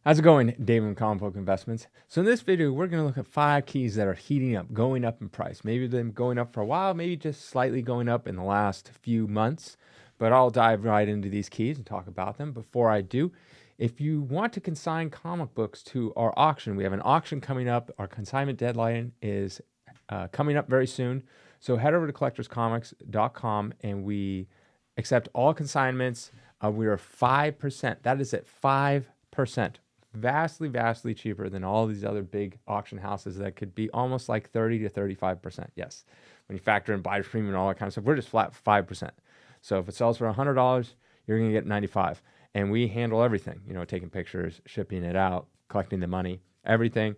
How's it going, David from Comic Book Investments? So in this video, we're going to look at 5 keys that are heating up, going up in price. Maybe them going up for a while, maybe just slightly going up in the last few months. But I'll dive right into these keys and talk about them. Before I do, if you want to consign comic books to our auction, we have an auction coming up. Our consignment deadline is coming up very soon. So head over to collectorscomics.com and we accept all consignments. We are 5%. That is at 5%. Vastly cheaper than all these other big auction houses that could be almost like 30 to 35%. Yes. When you factor in buyer's premium and all that kind of stuff, we're just flat 5%. So if it sells for $100, you're going to get 95. And we handle everything, taking pictures, shipping it out, collecting the money, everything.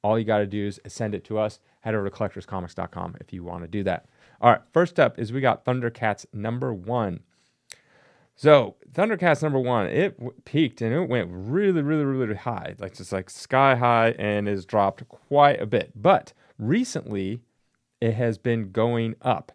All you got to do is send it to us. Head over to collectorscomics.com if you want to do that. All right. First up is we got Thundercats #1. So Thundercats #1, it peaked and it went really high, like sky high, and has dropped quite a bit. But recently, it has been going up.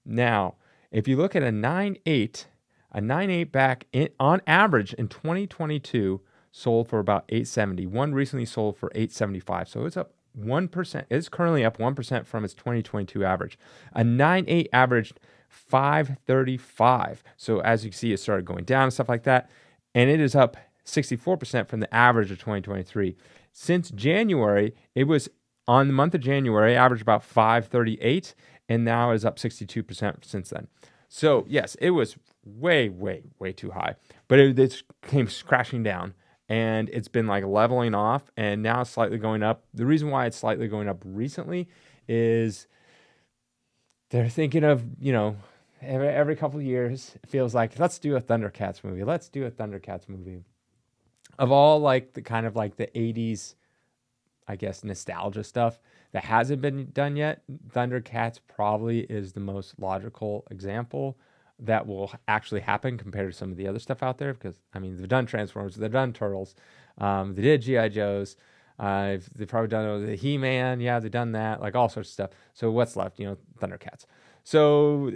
Now, if you look at a 9.8 back on average in 2022 sold for about $870. One recently sold for $875. So it's up 1%. It's currently up 1% from its 2022 average. A 9.8 averaged $535. So as you can see, it started going down and stuff like that. And it is up 64% from the average of 2023. Since January, it was on the month of January, averaged about $538, and now is up 62% since then. So yes, it was way too high, but it came crashing down. And it's been like leveling off, and now it's slightly going up. The reason why it's slightly going up recently is they're thinking of, every couple of years, it feels like, let's do a Thundercats movie. Let's do a Thundercats movie. Of all like the kind of like the 80s, I guess, nostalgia stuff that hasn't been done yet, Thundercats probably is the most logical example that will actually happen compared to some of the other stuff out there. Because, they've done Transformers, they've done Turtles, they did G.I. Joes, they've probably done the He-Man, yeah, they've done that, like all sorts of stuff. So what's left? Thundercats. So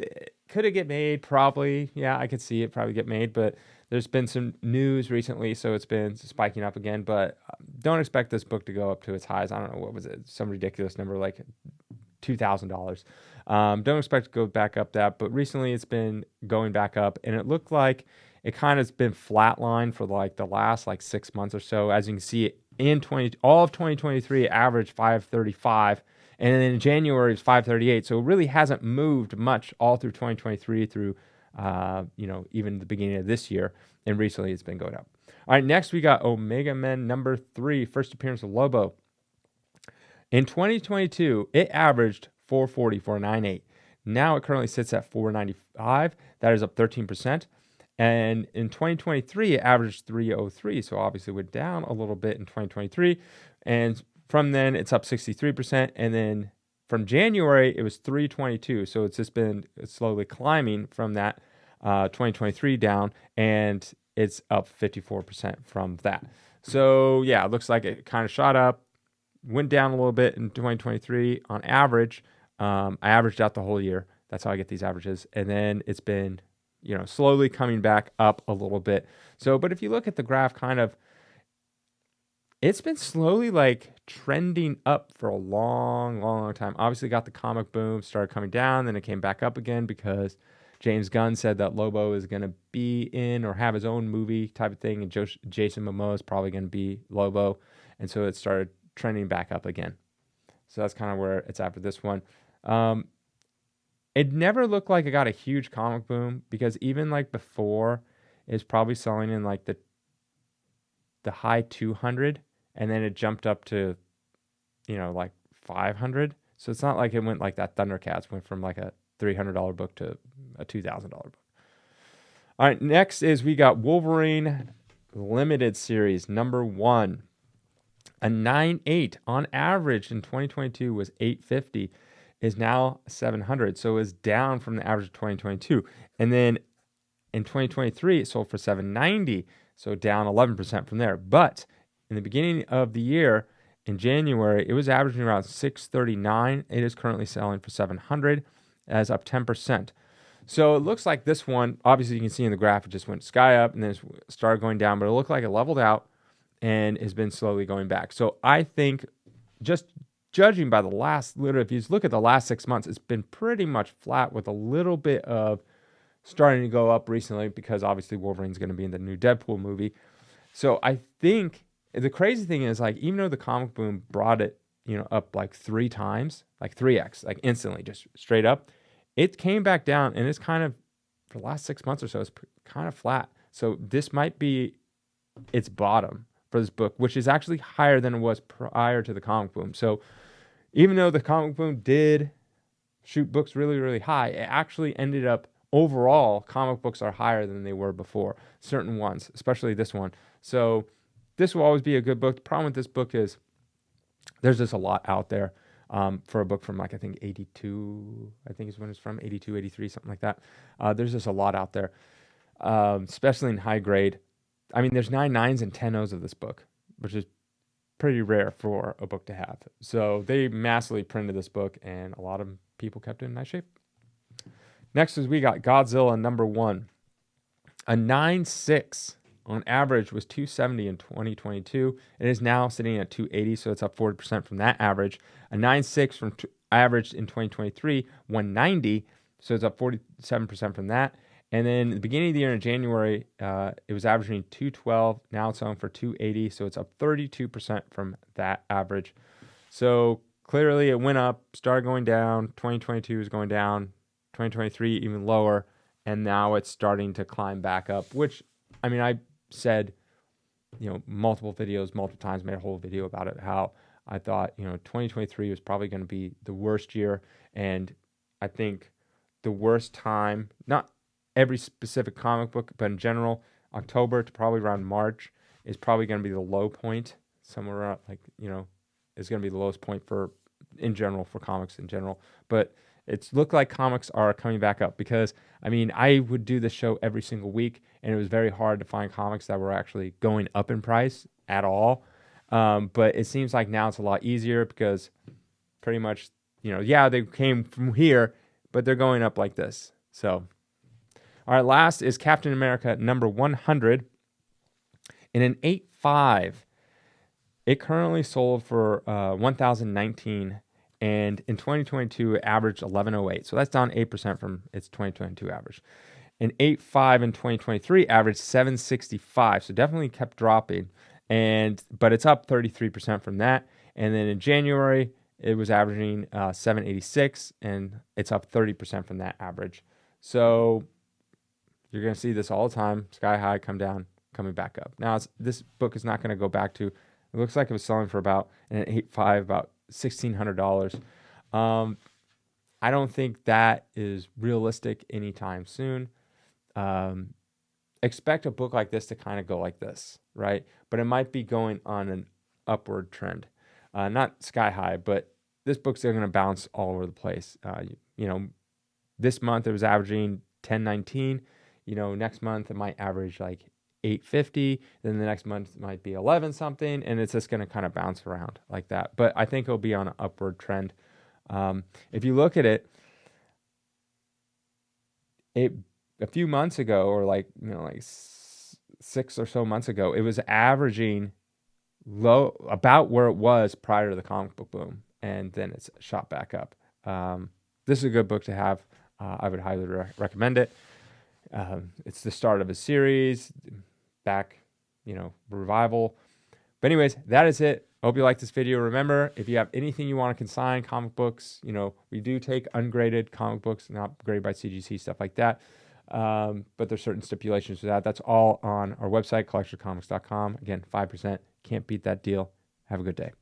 could it get made? Probably. Yeah, I could see it probably get made, but there's been some news recently, so it's been spiking up again. But don't expect this book to go up to its highs. I don't know, what was it? Some ridiculous number, like $2,000. Don't expect to go back up that, but recently it's been going back up, and it looked like it kind of has been flatlined for like the last 6 months or so. As you can see, in all of 2023, it averaged 535, and then in January it's 538. So it really hasn't moved much all through 2023 through even the beginning of this year, and recently it's been going up. All right, next we got Omega Men #3, first appearance of Lobo. In 2022, it averaged 440 for a 9.8. Now it currently sits at 495. That is up 13%. And in 2023, it averaged 303. So obviously went down a little bit in 2023. And from then, it's up 63%. And then from January, it was 322. So it's just been slowly climbing from that 2023 down. And it's up 54% from that. So yeah, it looks like it kind of shot up, went down a little bit in 2023 on average. I averaged out the whole year. That's how I get these averages. And then it's been, slowly coming back up a little bit. So, but if you look at the graph, it's been slowly trending up for a long time. Obviously got the comic boom, started coming down, then it came back up again because James Gunn said that Lobo is going to be in or have his own movie type of thing. And Jason Momoa is probably going to be Lobo. And so it started trending back up again. So that's kind of where it's at for this one. It never looked like it got a huge comic boom because even before, it's probably selling in the high 200, and then it jumped up to 500. So it's not like it went like that. Thundercats went from a $300 book to a $2,000 book. All right, next is we got Wolverine Limited Series #1. A 9.8 on average in 2022 was $850, is now $700. So it's down from the average of 2022. And then in 2023, it sold for $790, so down 11% from there. But in the beginning of the year, in January, it was averaging around $639. It is currently selling for $700, as up 10%. So it looks like this one, obviously you can see in the graph, it just went sky up and then it started going down, but it looked like it leveled out. and has been slowly going back. So I think, just judging by the last, literally, if you look at the last 6 months, it's been pretty much flat with a little bit of starting to go up recently because obviously Wolverine's going to be in the new Deadpool movie. So I think the crazy thing is, like, even though the comic boom brought it, up like 3 times, like 3x, like instantly, just straight up, it came back down, and it's kind of, for the last 6 months or so, it's kind of flat. So this might be its bottom for this book, which is actually higher than it was prior to the comic boom. So even though the comic boom did shoot books really, really high, it actually ended up, overall, comic books are higher than they were before, certain ones, especially this one. So this will always be a good book. The problem with this book is there's just a lot out there for a book from, like, I think 82, I think is when it's from, 82, 83, something like that. There's just a lot out there, especially in high grade. I mean, there's 9 9s and 10 O's of this book, which is pretty rare for a book to have. So they massively printed this book, and a lot of people kept it in nice shape. Next is we got Godzilla #1. A 9.6 on average was 270 in 2022. It is now sitting at 280, so it's up 40% from that average. A 9.6 from average in 2023, 190, so it's up 47% from that. And then at the beginning of the year in January, it was averaging 212. Now it's selling for 280, so it's up 32% from that average. So clearly it went up, started going down. 2022 is going down. 2023 even lower, and now it's starting to climb back up, which, I mean, I said, multiple videos, multiple times, made a whole video about it, how I thought, 2023 was probably going to be the worst year. And I think the worst time, not every specific comic book, but in general, October to probably around March is probably going to be the low point, somewhere around, is going to be the lowest point for comics in general. But it's looked like comics are coming back up, because, I mean, I would do this show every single week, and it was very hard to find comics that were actually going up in price at all. But it seems like now it's a lot easier, because pretty much, they came from here, but they're going up like this. So, all right, last is Captain America #100 in an 8.5. It currently sold for 1,019, and in 2022 it averaged 1108. So that's down 8% from its 2022 average. An 8.5 in 2023 averaged 765. So definitely kept dropping, but it's up 33% from that. And then in January it was averaging 786, and it's up 30% from that average. So you're going to see this all the time, sky high, come down, coming back up. Now, this book is not going to go back to, it looks like it was selling for about, an 8.5, about $1,600. I don't think that is realistic anytime soon. Expect a book like this to kind of go like this, right? But it might be going on an upward trend. Not sky high, but this book's going to bounce all over the place. This month it was averaging 1019. Next month it might average like 850. Then the next month might be 11 something, and it's just going to kind of bounce around like that. But I think it'll be on an upward trend. If you look at it, a few months ago, or like 6 or so months ago, it was averaging low, about where it was prior to the comic book boom, and then it's shot back up. This is a good book to have. I would highly recommend it. It's the start of a series, revival. But anyways, that is it. I hope you like this video. Remember, if you have anything you want to consign, comic books, we do take ungraded comic books, not graded by CGC, stuff like that. But there's certain stipulations to that. That's all on our website, collectioncomics.com. Again, 5%. Can't beat that deal. Have a good day.